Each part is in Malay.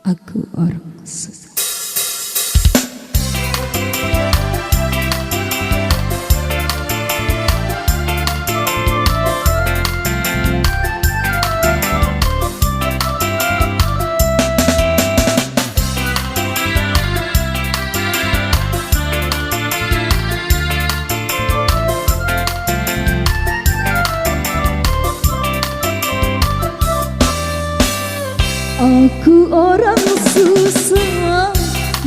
Aku orang susah. Aku orang susah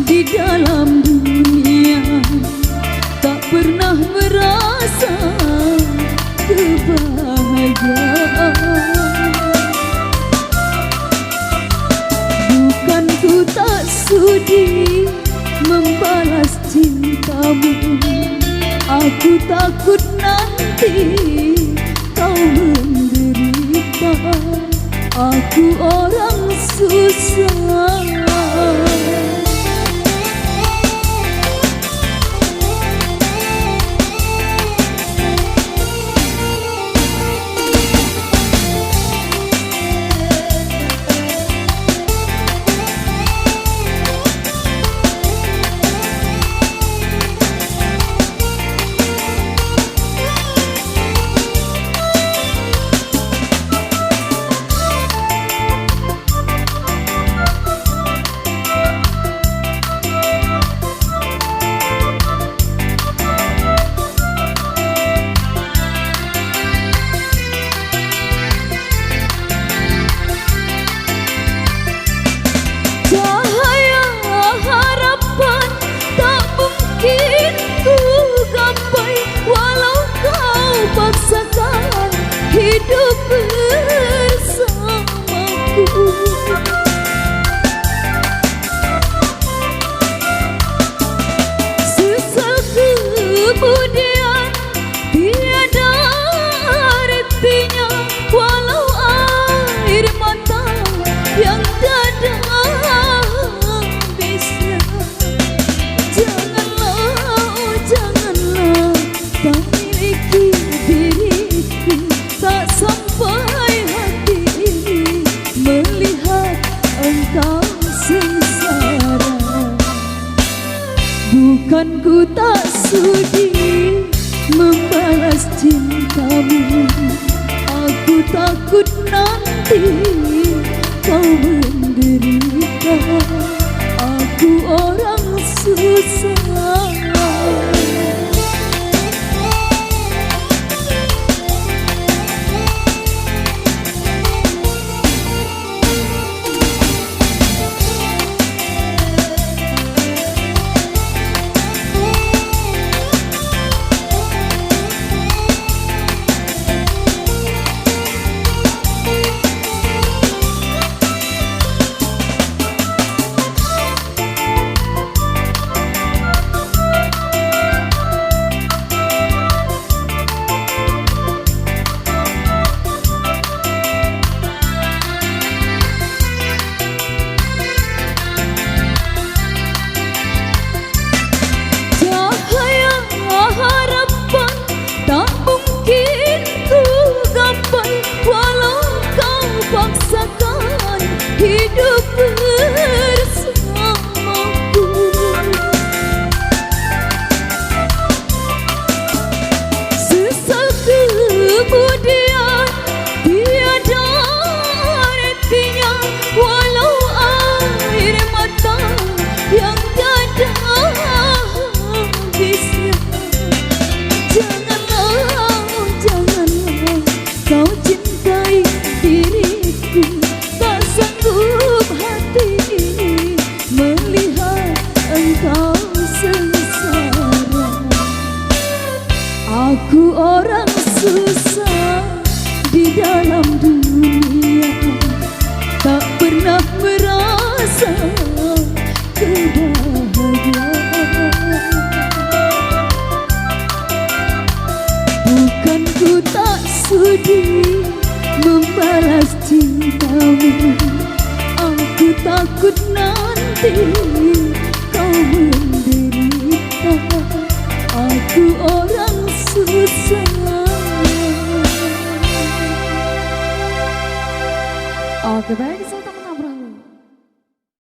di dalam dunia, tak pernah merasa kebahagiaan. Bukan ku tak sudi membalas cintamu, aku takut nanti kau menderita. Aku orang susah. Hidup bersamaku, sesal kemudian tiada artinya, walau air mata yang tiada habisnya. Janganlah, oh janganlah kau miliki diriku, tak sampai hati ini melihat engkau sengsara. Bukan ku tak sudi membalas cintamu, aku takut nanti kau menderita. Aku orang susah. Paksakan hidup bersamaku, sesal kemudian tiada artinya, walau air mata yang tiada habisnya. Janganlah, oh janganlah kau cintai diriku, tak sanggup hati ini melihat engkau sengsara. Aku orang susah di dalam dunia, tak pernah merasa kebahagiaan. Bukan ku tak sudi membalas cintamu, aku takut nanti kau menderita. Aku orang susah. All the bags